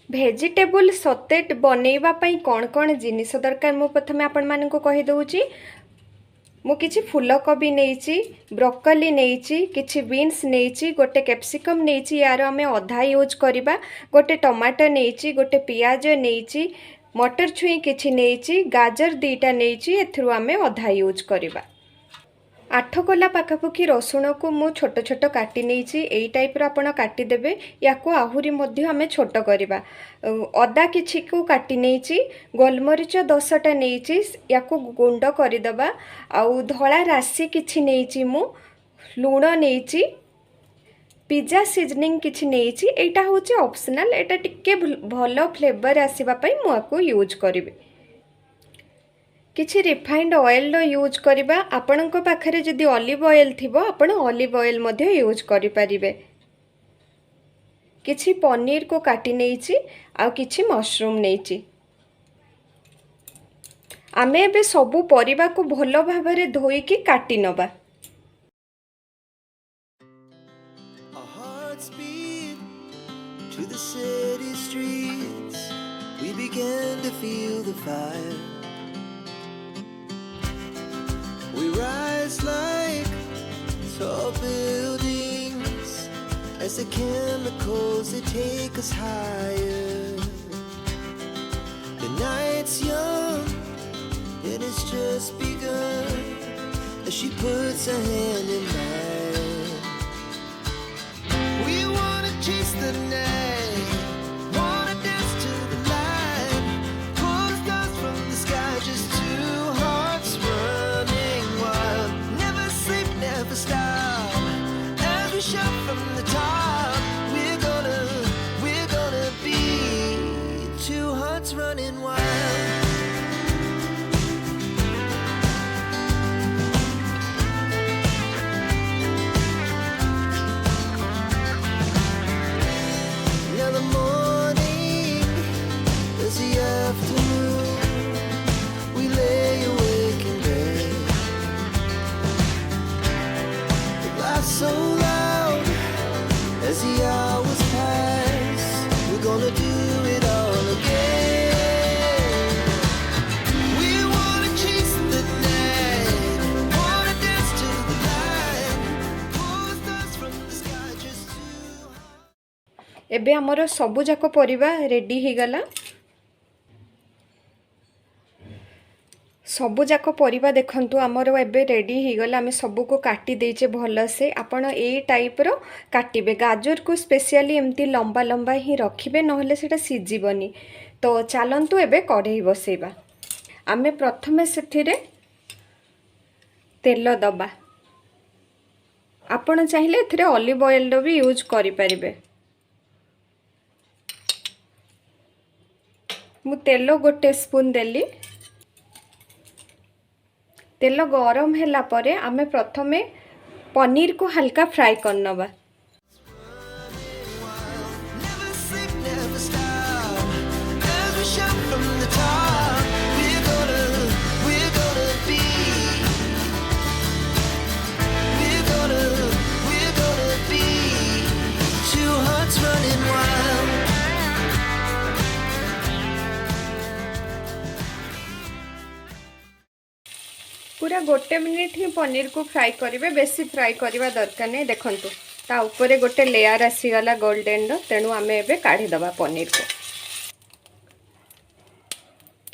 Vegetable सतेट बनैबा पई कौन कौन जिनिस दरकार मु प्रथमे आपण मानक कहि दउची। मु किछि फूलकोबी नेइची, ब्रोकोली नेइची, किछि बीन्स नेइची, गोटे कैप्सिकम नेइची, यार आमे अधा यूज करिबा, गोटे टमाटो नेइची, गोटे पियाज नेइची, मटर छुई किछि नेइची, गाजर दीटा नेइची, एथरु आमे अधा यूज करिबा। 8 कोला पाखापाखि रसुण को मु छोट छोट काटी नेइची, एई टाइप रो आपण काटी देबे। याको आहुरी मध्य आमे छोट करिबा। अदा किछि को काटी नेइची, गोलमरिच 10टा नेइची, याको गुंड करि दबा। आउ धळा राशि किछि नेइची, मु लूण नेइची, पिज्जा सीजनिंग किछि नेइची। एटा होची ऑप्शनल, एटा टिके भलो फ्लेवर आसीबा पई मु आको यूज करिबे। किछि रिफाइंड ऑयल रो यूज करिबा। आपणक पाखरे जदि ऑलिव ऑयल थिबो आपण ऑलिव ऑयल मध्य यूज करि परिबे। किछि पनीर को काटी नेइची, आ किछि मशरूम नेइची। आमे बे सबु परिबा को भलो भाबरे धोई की काटी नबा। We rise like tall buildings as the chemicals they take us higher. The night's young and it's just begun as she puts her hand in mine. We wanna chase the night, wanna dance to the light, pull the stars from the sky, just two hearts running wild. Never sleep, never stop, as we shout from the top. We're gonna be two hearts running wild. Now the morning is the afternoon. We lay awake in bed. The laughs so loud as the hours pass. We're gonna do it all again. We wanna chase the night, wanna dance to the light, pull the stars from the sky, just two. एबे हमरो सबु जाको परिबा ready ही गला। सबु जाको परिबा देखंतु हमरो एबे रेडी ही गला। आमे सबु को काटी देइचे भलो से। आपण ए टाइप रो काटिबे। गाजर को स्पेशली एमती लंबा लंबा ही रखिबे, नहले सेटा सिजिबनी। तो चलंतु एबे कढ़ई बसेबा। आमे प्रथमे सेथिरे तेल दबा। आपण चाहिले एथिरे ऑलिव ऑयल रो भी यूज करि परिबे। मु तेल गोटे स्पून देली। तेल गरम हैला परे आमे प्रथमे पनीर को हल्का fry करनबा। Never sleep, never stop, as we shout from the top. We're gonna be, we're gonna be two hearts running wild. पूरा गोटे मिनिट ही पनीर को फ्राई करेंगे, बेसी फ्राई करवा दरकार नहीं। देखंतु ता ऊपर गोटे लेयर आसीगला गोल्डन रो, तेणु आमे एबे काढ़ी दबा पनीर को।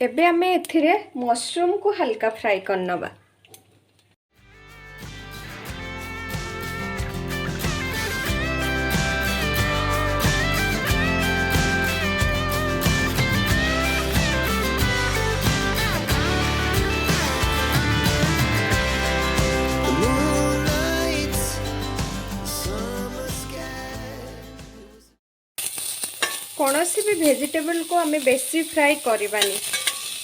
एबे आमे एथिरे मशरूम को हल्का fry करनबा। The moonlight, summer sky. कौनसी भी वेजिटेबल को आमे बेसी फ्राई करबानी।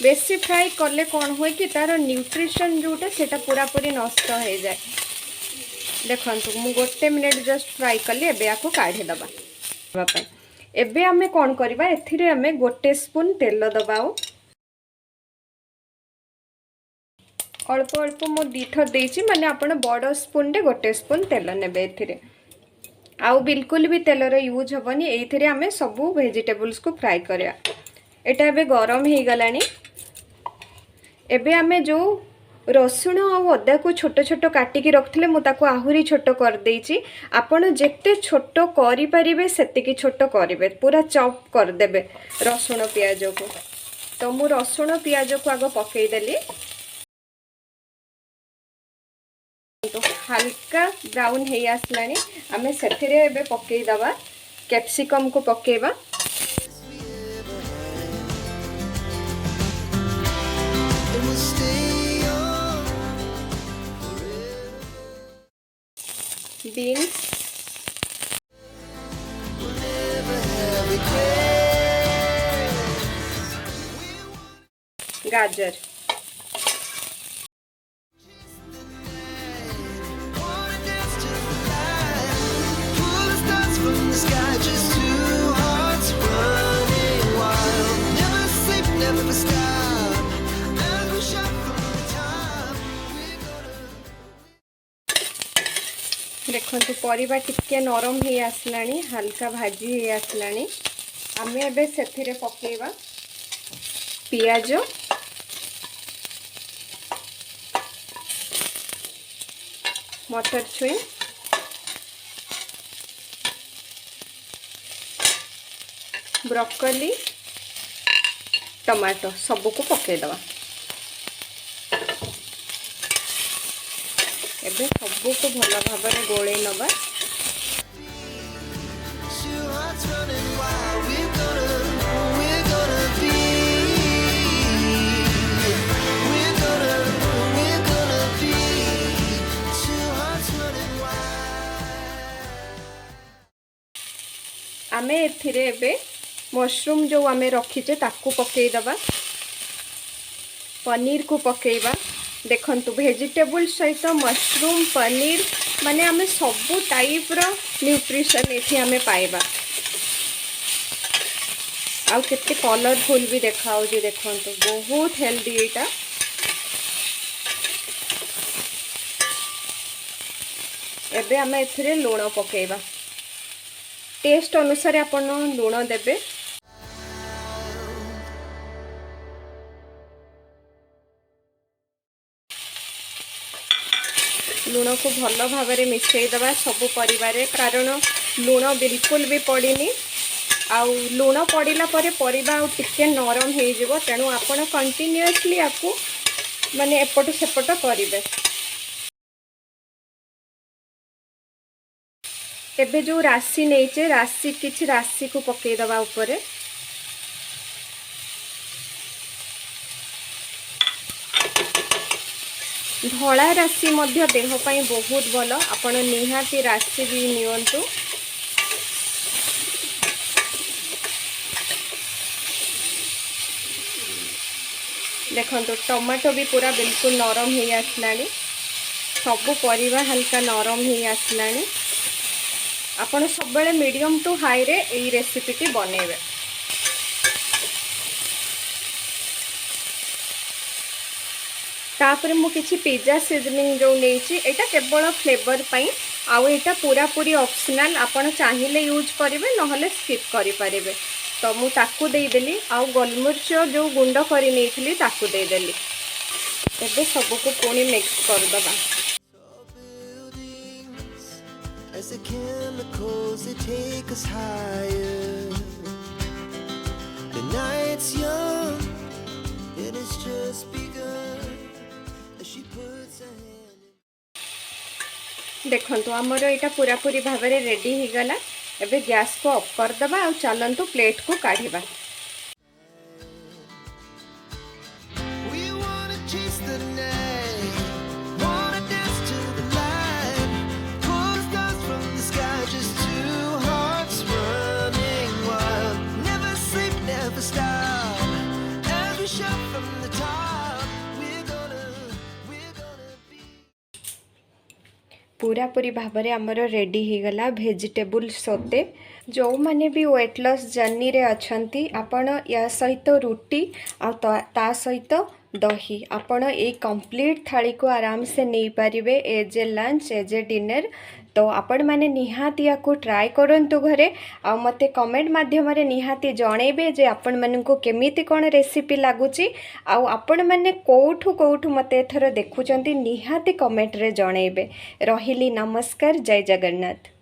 बेसी फ्राई करले कौन हुए कि तार न्यूट्रिशन जोटा सेटा पूरा पूरी नष्ट हो जाए। देखंतु मु गोटे मिनिट जस्ट फ्राई कली। एबे आको काढ़ी दबा। एबे आमे कौन करबा, एथिरे आमे गोटे स्पून तेल दबाओ। अल्प अल्प मु दीथर देइची, माने आपण बड़ स्पून रे गोटे स्पून तेल नेबे एथिरे। आउ बिल्कुल भी तेलर यूज हेनी ये आम सबू वेजिटेबल्स को फ्राए करा। एटा एबे गरम हो गलानी। एबे आमे जो रसुण और अदा को छोट छोट काटिकी रखिले मुझे आहुरी छोट कर देछि। आपण जेते छोट करि परिबे सेतिकी छोट करिवे, पूरा चॉप कर देबे रसुण प्याज को। तो मु रसुण प्याज को आग पकई देली। तो हल्का ब्राउन हो आसलानी आमे सेथिरे एबे पकई दबा कैप्सिकम को पकेबा। And we'll stay young, beans, never have regrets. गाजर, Wanna dance to the light, pull the stars from the sky, just two hearts running wild. Never sleep, never stop, as we shout from the top. We're gonna देखो परिबा टिके नरम हो आसलानी, हल्का भाजी हो आसलानी। आमे एबे सेथिरे पकेबा पियाज, मटर छुई, ब्रोकोली, टमाटो सबू को पके दवा। एबे सबू को भल भाव गोले नवा। two hearts running wild. We're gonna be. We're gonna be. Two hearts running wild. आमे एथिरे एबे मशरूम जो आमे रखीचे ताकू पकेई दबा, पनीर को पकेइबा। देखंतु वेजिटेबल सहित मशरूम पनीर माने आमे सबु टाइप रो न्यूट्रिशन एथि आमे पाइबा। आउ केते कलरफुल भी देखाउ जे देखंतु बहुत हेल्दी एटा। एबे आमे एथिरे लूण पकेइबा। टेस्ट अनुसार आपण लूण देबे। लूण को भल भाव में मिसई दबा सबु परिवार, कारण लूण बिल्कुल भी पड़नी। आउ लूण पड़ला परिबा टिके नरम हो जिवो, तेणु आपण कंटिन्यूअसली आपको माने एपट सेपट करिवे। एबे जो राशि नहींचे राशि किछि राशि को पकई दबा ऊपर। धला राशि मध्य देह पाई बहुत भल, आपण निहाती राशि भी नियंतु। देखंतु टमाटो भी पूरा बिल्कुल नरम हो आसलानी, सबु परिबा हल्का नरम हो आसलानी। आपण सब बेले मीडियम टू हाई रे एई रेसिपीटी बनेबे। तापर मु किछि पिज्जा सीजनिंग जो नेछि, एटा केवल फ्लेवर पई, आउ एटा पूरा पूरी ऑप्शनल, आपण चाहिले यूज करिवे नहले स्किप करि परिबे। तो मु ताकू दे देली, आउ गोलमरिच जो गुंड करि नेथिली ताकू दे देली। एबे सबु को पुणी मिक्स कर दबा। Tall buildings, as the chemicals they take us higher. The night's young, and it's just begun. As she puts her hand in. देखंतु हमर एटा पूरा पूरी भाव में रेडी हो गला। एबे गैस को ऑफ कर दबा, आउ चलंतु प्लेट को काढिबा। We wanna chase the night, wanna dance to the light, pull the stars from the sky, just two hearts running wild. Never sleep, never stop, as we shout from the top. We're gonna be. पूरा पूरी भाव में आमर ready हो गला vegetable सोते। जो माने भी वेट लॉस जर्नी रे अछंती, आपण या सहित रुटी आ ता सहित दही आपण ए कंप्लीट थाली को आराम से नहीं पारिबे, as a lunch as a dinner. तो आपण मैंने निहाती या ट्राए करंतु घरे आ मते कमेंट माध्यम निहाती जणेबे जे आपण माननकु केमिति कोन रेसिपी लागुची आ आपण माने कोठु मते एथर देखुचंती निहाती कमेंट रे जणेबे। रहिली नमस्कार, जय जगन्नाथ।